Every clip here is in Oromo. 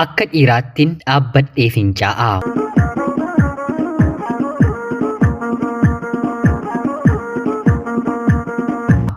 Akka dhiiraattiin dhaabbadhee fincaa'aa.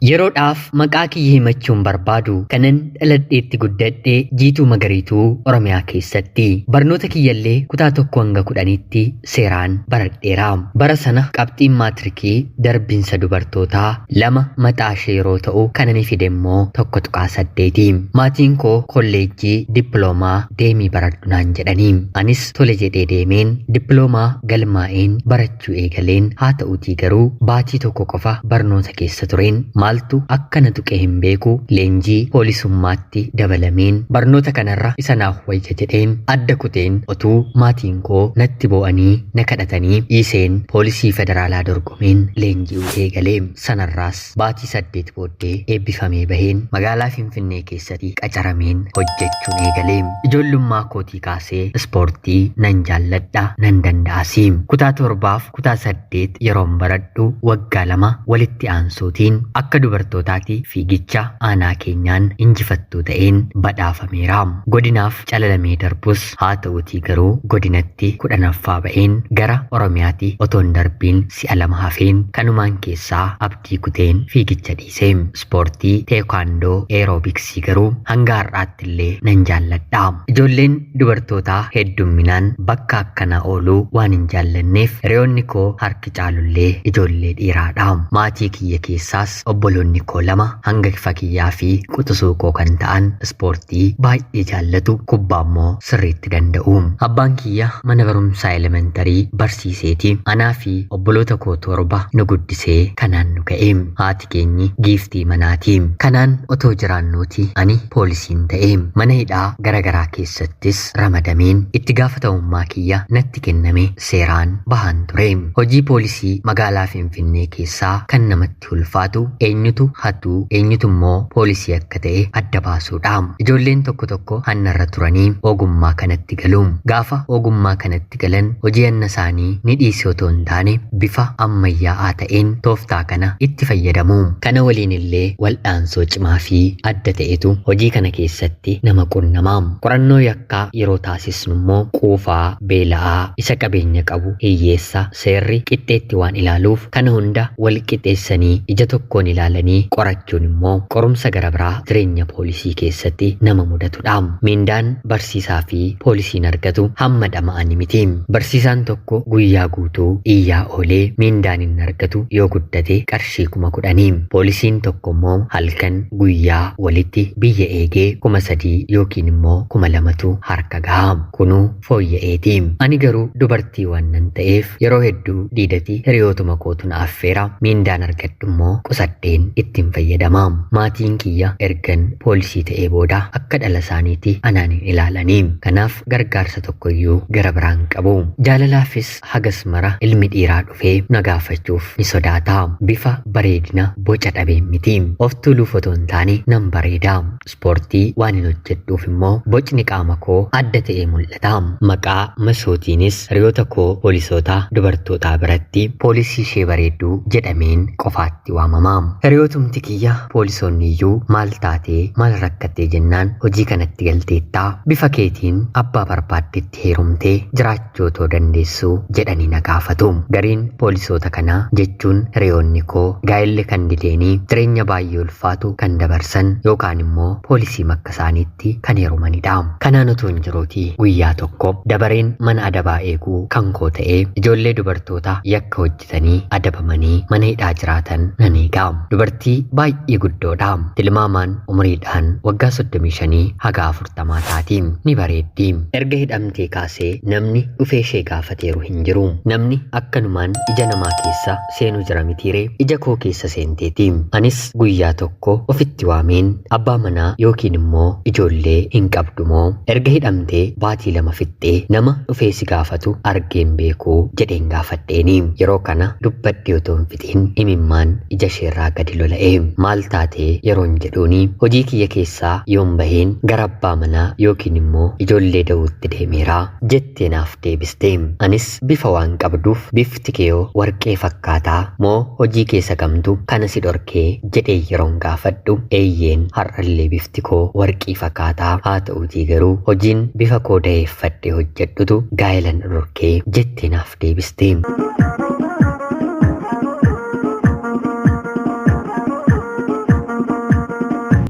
Yeroodhaaf maqaa kiyya himachuun barbaadu kanan dhaladheetti guddadhee Jiituu Magariituu Oromiyaa keessatti barnoota kiyyallee kutaa 1-10tti seeraan baradheera. Bara sana qabxiin maatirikii darbiinsa dubartootaa 2 maxaashee yeroo ta'u kanani fide immoo 1.8. Maatiin koo kolleejjii dippiloomaa deemii baradhu naan jedhanii anis tole jedhee deemeen dippiloomaa galmaa'een barachuu eegaleen haa ta'uutii garuu baatii tokko qofa barnoota keessa tureen maaltu akkana tuqee hin beeku leenjii poolisummaatti dabalameen barnoota kanarra isa naaf wayya jedheen adda kuteen otuu maatiin koo natti boo'anii na kadhatanii dhiiseen poolisii federaalaa dorgomeen leenjii eegalee sanarraas baatii 8 booddee eebbifamee baheen magaalaa Finfinnee keessatti qacarameen hojjechuun eegalee ijoollummaa kootii kaasee ispoortii nan jaalladha nan danda'asi. Kutaa 7 kutaa 8 yeroon baradhu waggaa 2 walitti aansuutiin akka dubartootaati fiigicha aanaa keenyaan injifattuu ta'een badhaafameera. Godinaaf calalamee darbus haa ta'uutii garuu godinatti 10ffaa ba'een gara Oromiyaatti otoon darbiin si'a 2 hafeen kanumaan keessaa abdii kuteen fiigicha dhiisee ispoortii teekwaandoo eeroobiksii garuu hanga har'aatti illee nan jaalladha. Ijoolleen dubartootaa heddumminaan bakka akkanaa ooluu waan hin jaallanneef hiriyoonni koo harki caalullee ijoollee dhiiraadha. Maatii kiyya keessaas obboloonni koo 2 hanga fakiyyaa fi quxisuu koo kan ta'an ispoortii baay'ee jaallatu kubbaa immoo sirriitti danda'u. Abbaan kiyya mana barumsaa elementarii barsiiseeti anaa fi obboloota koo 7 nu guddisee kanaan nu ga'e. Haati keenyi giiftii manaati. Kanaan otoo jiraannuuti ani poolisiin ta'e mana hidhaa garagaraa keessattis ramadameen itti gaafatamummaa kiyya natti kenname seeraan bahan ture. Hojii poolisii magaalaa Finfinnee keessaa kan namatti ulfaatu eenyutu hattuu eenyutu immoo poolisii akka ta'e adda baasuudha. Ijoolleen tokko hannarra turanii ogummaa kanatti galu. Gaafa ogummaa kanatti galan hojii hanna isaanii ni dhiisee otoo hin taane bifa ammayyaa'aa ta'een tooftaa kana itti fayyadamu. Kana waliin illee waldhaansoo cimaa fi adda ta'etu hojii kana keessatti nama qunnama. Qorannoo yakkaa yeroo taasisnu immoo quufaa beela'aa isa qabeenya qabu hiyyeessa seerri qixxeetti waan ilaaluuf kana hunda wal qixxeessanii ija tokkoon ilaalanii qorachuun immoo qorumsa gara biraa jireenya poolisii keessatti nama mudatudha. Mindaan barsiisaa fi poolisiin argatu hamma dhama'ani miti. Barsiisaan tokko guyyaa guutuu iyyaa oolee mindaan inni argatu yoo guddate qarshii 10,000. Poolisiin tokko immoo halkan guyyaa walitti biyya eegee 3,000 yookiin immoo 2,000tu harka gaha. Kunuu fooyya'eeti. Ani garuu dubartii waan nan ta'eef yeroo hedduu diidati hiriyootuma kootu na affeera. Mindaan argadhu immoo qusadheen ittiin fayyadama. Maatiin kiyya ergan poolisii ta'ee booda akka dhala isaaniitti anaan hin ilaalanii. Kanaaf gargaarsa tokkoyyuu gara biraan qabu. Jaalalaafis hagas mara ilmi dhiiraa dhufee na gaafachuuf ni sodaata. Bifa bareedina boca dhabeen miti. Of tuuluuf otoo hin taane nan bareeda. Ispoortii waan hin hojjedhuuf immoo bocni qaama koo adda ta'ee mul'ata. Maqaa masootiinis hiriyoota koo poolisoota dubartootaa biratti poolisii ishee bareedduu jedhameen qofaatti waamama. Hiriyootumti kiyya poolisoonni iyyuu maal taatee maal rakkattee jennaan hojii kanatti galteettaa bifa keetiin abbaa barbaaddetti heerumtee jiraachuu otoo dandeessuu jedhanii na gaafatu. Gariin poolisoota kanaa jechuun hiriyoonni koo gaa'elli kan dideenii jireenya baay'ee ulfaatu kan dabarsan yookaan immoo poolisii makka isaaniitti kan heerumanidha. Kanaan otoo hin jiruuti guyyaa tokko dabareen mana adabaa eeguu kan koo ta'ee ijoollee dubartoota yakka hojjetanii adabamanii mana hidhaa jiraatan nan eega. Dubartii baay'ee guddoodha. Tilmaamaan umriidhaan waggaa 35 haga 40 taati. Ni bareeddi. Erga hidhamtee kaasee namni dhufee ishee gaafateeru hin jiru. Namni akkanumaan ija namaa keessa seenuu jira mitiiree ija koo keessa seenteeti. Anis guyyaa tokko ofitti waameen abbaa manaa yookiin immoo ijoollee hin qabdu moo erga hidhamtee baatii 2 fixxee nama dhufee si gaafatu argeen beekuu jedheen gaafadheeni. Yeroo kana dubbadhee otoo hin fixiin imimmaan ija isheerraa gad gadi lola'ee maal taatee yeroon jedhuuni hojii kiyya keessaa yoon baheen gara abbaa manaa yookiin immoo ijoollee da'uutti deemeera jettee naaf deebiste. Anis bifa waan qabduuf bifti kee warqee fakkaataa moo hojii keessa kamtu kana si dhorkee jedhee yeroon gaafadhu eeyyeen har'allee bifti koo warqii fakkaataa haa ta'uutii garuu hojiin bifa koo da'eeffadhee hojjedhutu gaa'ilan dhorkee jettee naaf deebiste.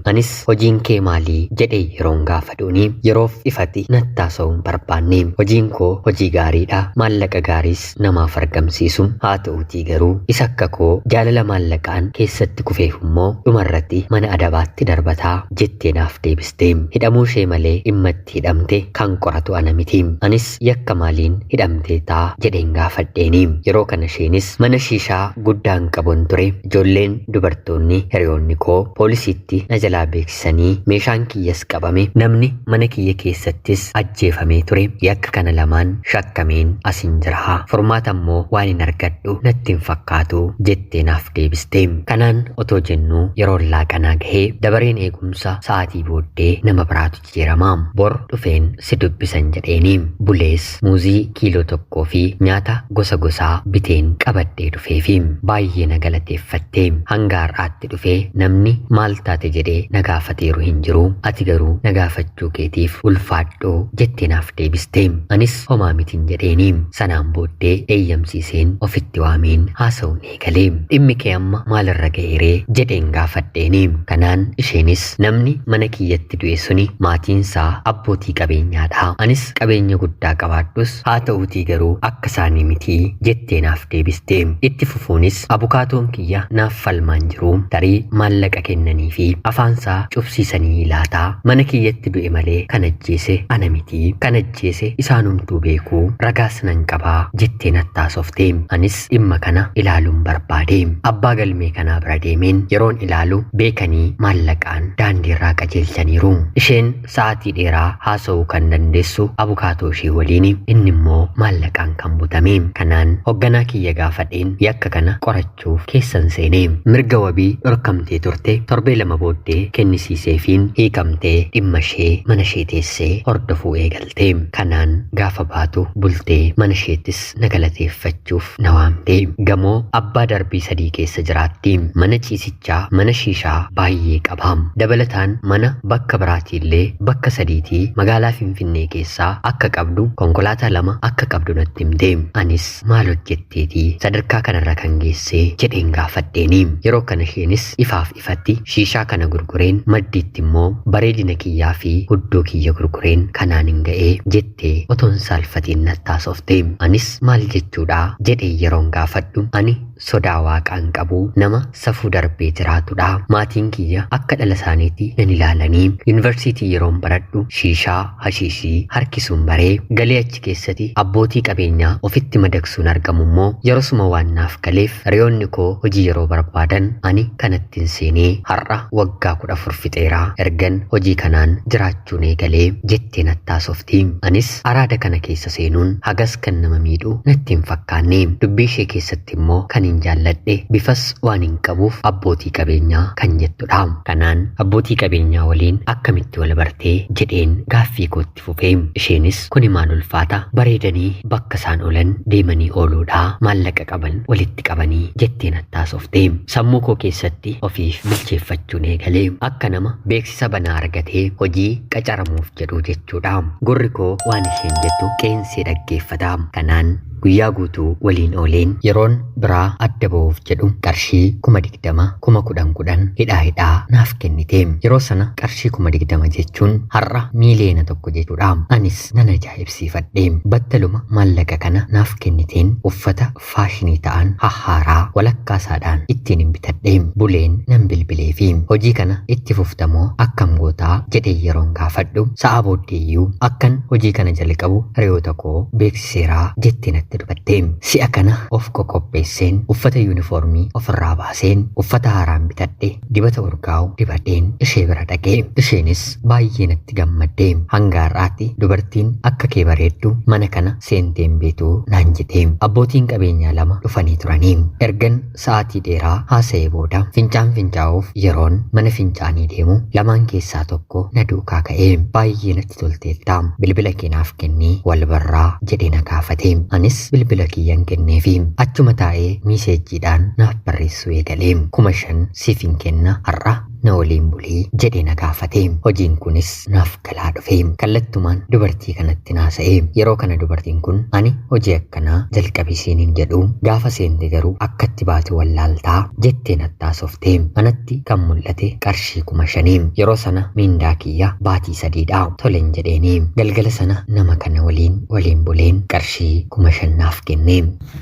Anis hojiin kee maalii jedhee yeroon gaafadhuuni yeroof ifatti nattaasa'uun barbaanne hojiin koo hojii gaariidha maallaqa gaariis namaaf argamsiisu haa ta'uutii garuu isa akka koo jaalala maallaqaan keessatti kufeef immoo dhumarratti mana adabaatti darbataa jettee naaf deebiste. Hidhamuu ishee malee dhimma itti hidhamte kan qoratu ana miti. Anis yakka maaliin hidhamtee taa jedheen gaafadheeni. Yeroo kana isheenis mana shiishaa guddaan qabuun ture ijoolleen dubartoonni hiriyoonni koo poolisiitti na jalaa beeksisanii meeshaan kiyyas qabame namni mana kiyya keessattis ajjeefamee ture yakka kana lamaan shakkameen asin jira furmaata immoo waan hin argadhu natti hin fakkaatu jettee naaf deebiste. Kanaan otoo jennuu yeroon laaqanaa gahee dabareen eegumsa sa'aatii booddee nama biraatu jijjiirama bor dhufeen si dubbisan jedheeni bulees muuzii kiiloo 1 fi nyaata gosa gosaa biteen qabadhee dhufeefi baay'ee na galateeffatte. Hanga har'aatti dhufee namni maal taate jedhee na gaafateeru hin jiru ati garuu na gaafachuu keetiif ulfaadhoo jettee naaf deebiste. Anis homaa mitiin jedheeni sanaan booddee eeyyamsiiseen ofitti waameen haasa'uun eegalee dhimmi kee amma maalirra ga'eeree jedheen gaafadheeni. Kanaan isheenis namni mana kiyyatti du'e suni maatiinsaa abbootii qabeenyaadha anis qabeenya guddaa qabaadhus haa ta'uutii garuu akka isaanii mitii jettee naaf deebiste. Itti fufuunis abukaatoon kiyya naaf falmaan jiru tarii maallaqa kennanii fi afaansaa cufsiisanii laataa mana kiyyatti du'e malee kan ajjeese ana miti kan ajjeese isaanumtuu beekuu ragaas nan qabaa jettee nattaasofte. Anis dhimma kana ilaaluun barbaade abbaa galmee kanaa bira deemeen yeroon ilaalu beekanii maallaqaan daandiirraa qajeelchaniiru. Isheen sa'aatii dheeraa haasa'uu kan dandeessu abukaatoo ishee waliin inni immoo maallaqaan kan butame. Kanaan hogganaa kiyya gaafadheen yakka kana qorachuuf keessan seene mirga wabii dhorkamtee turte torbee 2 booddee kennisiiseefiin hiikamtee dhimma ishee mana ishee teessee hordofuu eegalte. Kanaan gaafa baatu bultee mana isheettis na galateeffachuuf na waamte. Gamoo abbaa darbii 3 keessa jiraatti. Mana ciisichaa mana shiishaa baay'ee qaba. Dabalataan mana bakka biraatiillee bakka 3 magaalaa Finfinnee keessaa akka qabdu konkolaataa 2 akka qabdu natti himte. Anis maal hojjetteetii sadarkaa kanarra kan geesse jedheen gaafadheeni. Yeroo kana isheenis ifaaf ifatti shiishaa kana gurgureen maddiitti immoo bareedina kiyyaa fi huddoo kiyya gurgureen kanaan hin ga'ee jettee otoon saalfatiin nattaasofte. Anis maal jechuudha jedhee yeroon gaafadhu ani sodaa waaqaan qabu nama safuu darbee jiraatudha. Maatiin kiyya akka dhala isaaniitti nan ilaalanii yuunivarsiitii yeroon baradhu shiishaa hashiishii harkisuun baree galee achi keessatti abbootii qabeenyaa ofitti madaqsuun argamu immoo yeroosuma waan naaf galeef hiriyoonni koo hojii yeroo barbaadan ani kanattiin seenee har'a waggaa 14 fixeera ergan hojii kanaan jiraachuun eegalee jettee nattaasofti. Anis araada kana keessa seenuun hagas kan nama miidhu natti hin fakkaanne dubbii ishee keessatti immoo kan hin jaalladhe bifas waan hin qabuuf abbootii qabeenyaa kan jettudha. Kanaan abbootii qabeenyaa waliin akkamitti wal bartee jedheen gaaffii kootti fufee. Isheenis kuni maal ulfaata bareedanii bakka isaan oolan deemanii ooluudha maallaqa qaban walitti qabanii jettee nattaasofte. Sammuu koo keessatti ofiif bilcheeffachuun eegalee akka nama beeksisa banaa argatee hojii qacaramuuf jedhu jechuudha. Gurri koo waan isheen jettu qeensee dhaggeeffata. Kanaan guyyaa guutuu waliin ooleen yeroon biraa adda ba'uuf jedhu qarshii 20,000 10,000 hidhaa naaf kennite. Yeroo sana qarshii 20,000 jechuun har'a miiliyoona 1 jechuudha. Anis nan ajaa'ibsiifadhe. Battaluma maallaqa kana naaf kenniteen uffata faashinii ta'an hahaaraa walakkaasaadhaan ittiin hin bitadhe. Buleen nan bilbilee fi hojii kana itti fuftamoo akkam gootaa jedhee yeroon gaafadhu sa'a booddeeyyuu akkan hojii kana jalqabu hiriyoota koo beeksiseeraa jettee natti dubatte. Si'a kana of qoqopheesseen uffata yuunifoormii ofirraa baaseen uffata haaraan bitadhe dibata urgaa'u dibadheen ishee bira dhaqee isheenis baay'ee natti gammadde. Hanga har'aatti dubartiin akka kee bareeddu mana kana seenteen beetuu naan jedhe. Abbootiin qabeenyaa lama dhufanii turanii. Ergan sa'aatii dheeraa haasa'ee booda fincaan fincaa'uuf yeroon mana fincaanii deemu lamaan keessaa tokko na duukaa ka'ee baay'ee natti tolteetta. Bilbila keenaaf kennii wal barraa jedhee na gaafate. Anis bilbila kiyyan kenneefi achuma taa'ee miiseejiidhaan naaf barreessuu eegalee 5,000 siifin kenna har'a na waliin bulii jedhee na gaafate. Hojiin kunis naaf galaa dhufe. Kallattumaan dubartii kanatti naasa'e. Yeroo kana dubartiin kun ani hojii akkanaa jalqabisiin hin jedhu gaafa seente garuu akkatti baatu wallaaltaa jettee nattaasofte. Anatti kan mul'ate qarshii 5,000. Yeroo sana miindaa kiyya baatii 3dha. Toleen jedheeni galgala sana nama kana waliin buleen qarshii 5,000 naaf kenne.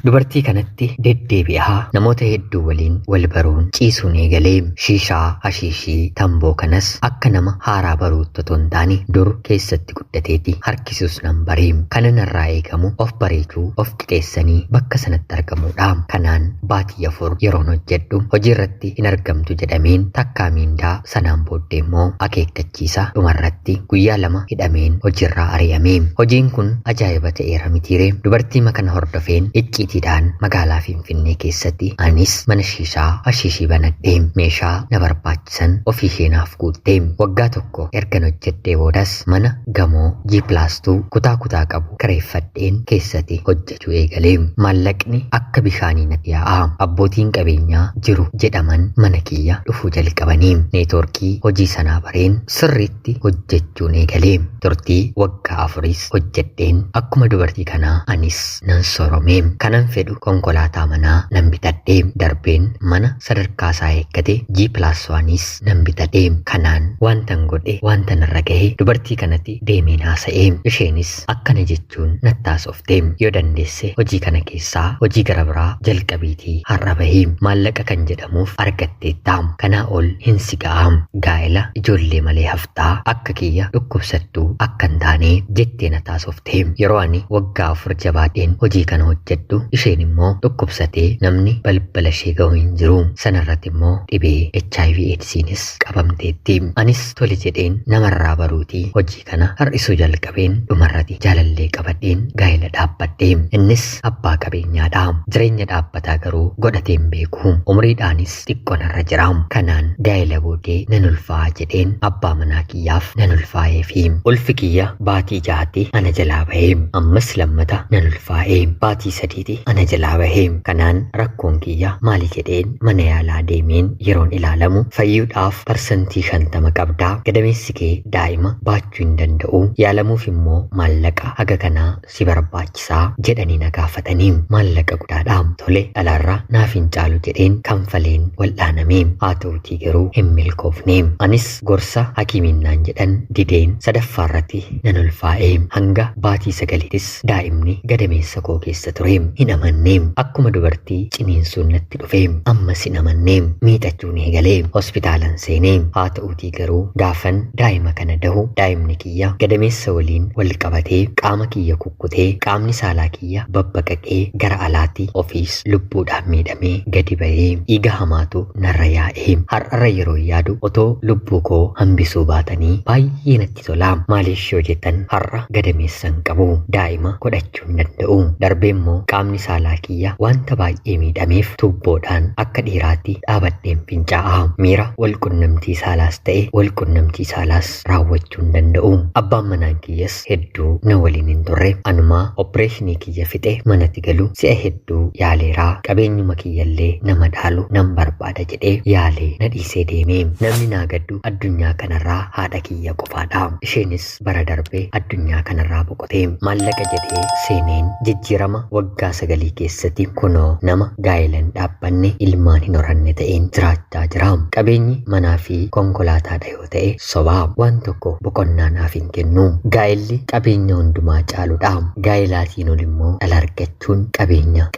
Dubartii kanatti deddeebi'aa namoota hedduu waliin wal baruun ciisuun eegalee shiishaa hashiishii tamboo kanas akka nama haaraa baruutti otoo hin taane dur keessatti guddateeti harkisuus nan baree. Kana narraa eegamu of bareechuu of qixeessanii bakka sanatti argamuudha. Kanaan baatii 4 yeroon hojjedhu hojii irratti hin argamtu jedhameen takkaa miindaa sanaan booddee immoo akeekkachiisa dhumarratti guyyaa 2 hidhameen hojiirraa ari'ame. Hojiin kun ajaa'iba ta'eera mitiire. Dubartii kana hordofeen icciitiidhaan magaalaa Finfinnee keessatti anis mana shiishaa hashiishii banadhee meeshaa na barbaachisan ofii ishee naaf guutte. Waggaa tokko ergan hojjedhee boodas mana gamoo G+2 kutaa qabu kireeffadheen keessatti hojjechuu eegalee. Maallaqni akka bishaanii natti yaa'a. Abbootiin qabeenyaa jiru jedhaman mana kiyya dhufuu jalqabanii. Neetwoorkii hojii sanaa bareen sirriitti hojjechuun eegalee. Turtii waggaa 4 hojjedheen akkuma dubartii kanaa anis nan soorome. Kanan fedhu konkolaataa manaa nan bitadhee. Darbeen mana sadarkaa isaa eeggate G+1 nan bitadhee. Kanaan wantan godhe wanta narra gahe dubartii kanatti deemeen haasa'ee. Isheenis akkana jechuun nattaasofte. Yoo dandeesse hojii kana keessaa hojii gara biraa jalqabiitii har'a bahii maallaqa kan jedhamuuf argatteetta. Kanaa ol hin si ga'a. Gaa'ela ijoollee malee haftaa akka kiyya dhukkubsattuu akka hin taane jettee nattaasofte. Yeroo ani waggaa 4 jabaadheen hojii kana hojjedhu isheen immoo dhukkubsatee namni balbala ishee ga'u hin jiru. Sanarratti immoo dhibee HIV AIDSiinis qabamteetti. Anis tole jedheen namarraa baruutii hojii kana har'isuu jalqabeen dhumarratti jaalallee qabadheen gaa'ela dhaabbadhe. Innis abbaa qabeenyaadha. Jireenya dhaabbataa garuu godhateen beeku. Umriidhaanis xiqqoo narra jira. Kanaan gaa'ela booddee nan ulfaa jedheen abbaa manaa kiyyaaf nan ulfaa'eefi ulfi kiyya baatii 6 ana jalaa bahee. Ammas lammata nan ulfaa'ee baatii 3 ana jalaa bahee. Kanaan rakkoon kiyya maali jedheen mana yaalaa deemeen yeroon ilaalamu fayyuudhaaf parsantii 50 qabdaa. Gadameessi kee daa'ima baachuu hin danda'u. Yaalamuuf immoo maallaqa haga kanaa si barbaachisaa jedhanii na gaafatanii. Maallaqa guddaadha. Tole dhalaarraa naaf hin caalu jedheen kanfaleen wal'aaname. Haa ta'uutii garuu hin milkoofne. Anis gorsa hakiimiin naan jedhan dideen sadaffaarratti nan ulfaa'ee. Hanga baatii 9 daa'imni gadameessa koo keessa ture. Hin amanne. Akkuma dubartii ciniinsuun natti dhufe. Ammas hin amanne. Miixachuun eegalee hospitaalan seenee. Haa ta'uutii garuu gaafan daa'ima kana dahu daa'imni kiyya gadameessa waliin wal qabatee qaama kiyya kukkutee qaamni saalaa kiyya babbaqaqee gara alaatti ofiis lubbuudhaan miidhamee gadi bahee dhiiga hamaatu narra yaa'ee. Har'arra yeroo yaadu otoo lubbuu koo hambisuu baatanii baay'ee natti tola. Maaliif yoo jettan har'a gadameessan qabu daa'ima godhachuu hin danda'u. Darbee immoo qaamni saalaa kiyya wanta baay'ee miidhameef tubboodhaan akka dhiiraatti dhaabadheen fincaa'a. Miira walqunnamtii saalaas ta'e walqunnamtii saalaas raawwachuu hin danda'u. Abbaan manaa kiyyas hedduu na waliin hin turre. Anumaa opereeshinii kiyya fixe manatti galu si'a hedduu yaaleeraa. Qabeenyuma kiyyallee nama dhaalu nan barbaada jedhee yaalee na dhiisee deeme. Namni naa gaddu addunyaa kanarraa haadha kiyya qofaadha. Isheenis bara darbee addunyaa kanarraa boqote. Maallaqa jedhee seeneen jijjiirama waggaa 9 keessatti kunoo nama gaa'elan dhaabbanne ilmaan hin horanne ta'een jiraachaa jira. Qabeenya jireenyi manaa fi konkolaataadha yoo ta'e sobaa waan tokko boqonnaa naaf hin kennu. Gaa'elli qabeenya hundumaa caaludha. Gaa'elaatiin ol immoo dhala argachuun qabeenya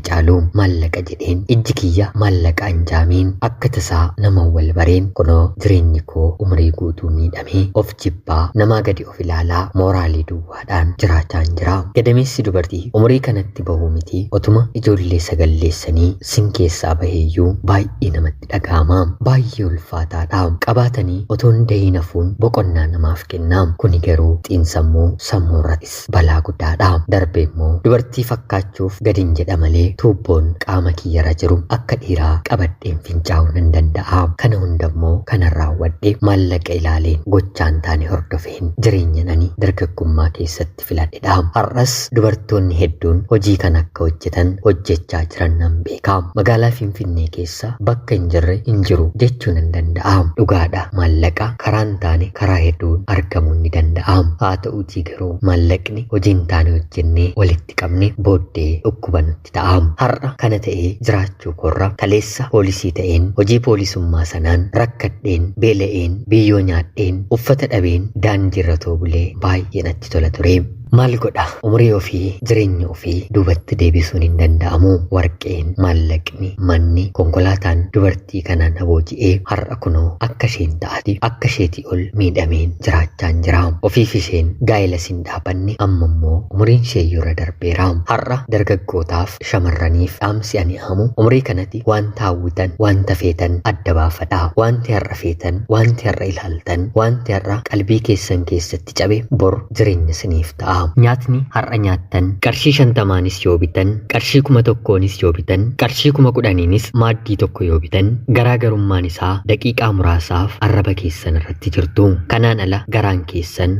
caalu. Maallaqa jedheen ijji kiyya maallaqa anjaamiin akka tasaa nama wal bareen kunoo jireenyi koo umrii guutuu miidhamee of jibbaa namaa gadi of ilaalaa mooraalii duwwaadhaan jiraachaan jira. Gadameessi dubartii umurii kanatti bahuu miti otuma ijoollee sagalleessanii sin keessaa baheeyyuu baay'ee namatti dhaga'ama. Baay'ee ulfaataadha. Qabaatanii otoo hin dahiin hafuun boqonnaa namaaf kennaa. Kuni garuu xiinsammuu sammuurrattis balaa guddaadha. Darbe immoo dubartii fakkaachuuf gadin jedha malee tuubboon qaama kiyyarra jiru akka dhiiraa qabadheen fincaa'uu nan danda'a. Kana hundammoo kanan raawwadhe maallaqa ilaaleen gochaan taane hordofeen jireenya ani dargaggummaa keessatti filadhedha. Har'as dubartoonni hedduun hojii kan akka hojjetan hojjechaa jiran nan beeka. Magaalaa Finfinnee keessa bakka hin jirre hin jiru jechuu nan danda'a. Dhugaadha maallaqa karaan taane karaa hedduun argamuun ni danda'a. Haa ta'uutii garuu maallaqni hojiin taane hojjennee walitti qabne booddee dhukkuba nutti ta'a. Har'a kana ta'ee jiraachuu korra kaleessa poolisii ta'een hojii poolisummaa sanaan rakkadheen beela'een biyyoo nyaadheen uffata dhabeen daandiirra toobulee baay'ee natti tola ture. Maal godha umurii ofii jireenya ofii duubatti deebisuun hin danda'amu. Warqeen maallaqni manni konkolaataan dubartii kanaan booji'ee har'a kunoo akka isheen ta'ati akka isheetii ol miidhameen jiraachaan jira. Ofiif isheen gaa'ela sin dhaabanne amma immoo umuriin ishee yeroo darbeera. Har'a dargaggootaaf shamarraniif dhaamsi ani hamu umurii kanatti wanta hawwitan wanta feetan adda baafadha. Wanti har'a feetan wanti har'a ilaaltan wanti har'a qalbii keessan keessatti cabe bor jireenya siniif ta'a. Nyaatni har'a nyaattan qarshii 50 yoo bitan qarshii 1,000 yoo bitan qarshii 10,000 maaddii tokko yoo bitan garaagarummaan isaa daqiiqaa muraasaaf arraba keessan irratti jirtu. Kanaan ala garaan keessan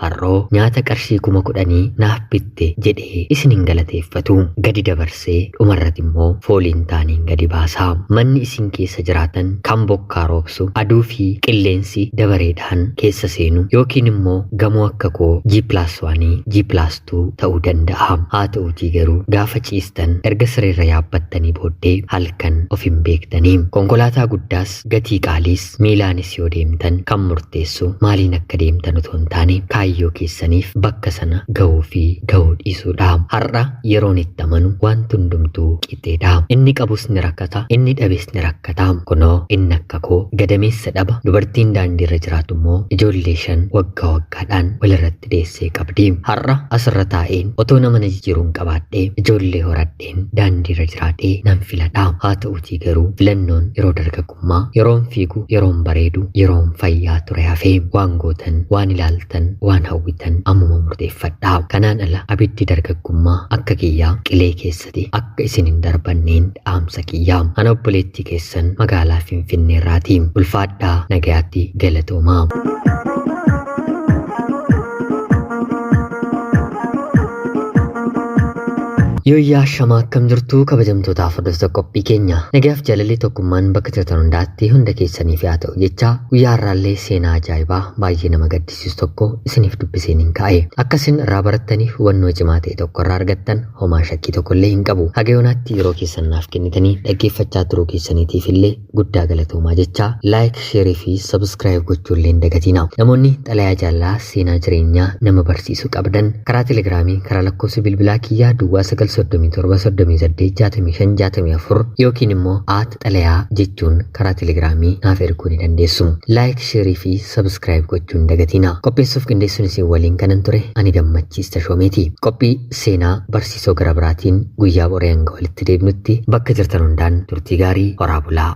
har'oo nyaata qarshii 10,000 naaf bitte jedhee isin hin galateeffatu. Gadi dabarsee dhumarratti immoo fooliin taaniin gadi baasa. Manni isin keessa jiraatan kan bokkaa roobsu aduu fi qilleensi dabareedhaan keessa seenu yookiin immoo gamoo akka koo G+1 G+2 ta'uu danda'a. Haa ta'uutii garuu gaafa ciistan erga sirriirra yaabbattanii booddee halkan of hin beektanii. Konkolaataa guddaas gatii qaaliis miilaanis yoo deemtan kan murteessu maaliin akka deemtan otoo hin taane kaayyoo keessaniif bakka sana gahuu fi gahuu dhiisuudha. Har'a yeroon itti amanu wanti hundumtuu qixxeedha. Inni qabus ni rakkata inni dhabes ni rakkata. Kunoo inni akka koo gadameessa dhaba dubartiin daandiirra jiraatu immoo ijoollee 5 waggaa waggaadhaan walirratti deessee qabdi. Har'a asirra taa'een otoo nama na jijjiiruun qabaadhee ijoollee horadheen daandiirra jiraadhee nan filadha. Haa ta'uutii garuu filannoon yeroo dargaggummaa yeroon fiigu yeroon bareedu yeroon fayyaa ture hafee waan gootan waan ilaaltan waan hawwitan ammuma murteeffadha. Kanaan ala abiddi dargaggummaa akka kiyyaa qilee keessatti akka isin hin darbanneen dhaamsa kiyyaa. Ana obboleettii keessan magaalaa Finfinneerraati. Ulfaadhaa nagayaatti galatoomaa. Yooyyaa shamaa akkam jirtu kabajamtootaaf hordoftoota qophii keenya nagaaf jaalalli tokkummaan bakka jirtan hundaatti hunda keessaniif haa ta'u jecha guyyaa har'aallee seenaa ajaa'ibaa baay'ee nama gaddisiisu tokko isiniif dubbiseen hin kaa'e akka isin irraa barattaniif hubannoo cimaa ta'e tokko irraa argattan homaa shakkii tokkollee hin qabu. Haga yoonaatti yeroo keessan naaf kennitanii dhaggeeffachaa turuu keessaniitiif illee guddaa galatoomaa jecha laayik sheerii fi sabskiraayib gochuullee hin dagatina. Namoonni xalayaa jaalala seenaa jireenyaa nama barsiisu qabdan karaa telegiraamii karaa lakkoofsa bilbilaa kiyyaa duwwaa 937 yookiin immoo @xalayaa jechuun karaa telegiraamii naaf erguu ni dandeessu. Laayik sheerii fi sabskiraayib gochuun dagatina. Qopheessuuf qindeessuun isin waliin kanan ture ani Gammachiis Tashoomeeti. Qophii seenaa barsiisoo gara biraatiin guyyaa boree hanga walitti deebinutti bakka jirtan hundaan turtii gaarii horaa bulaa.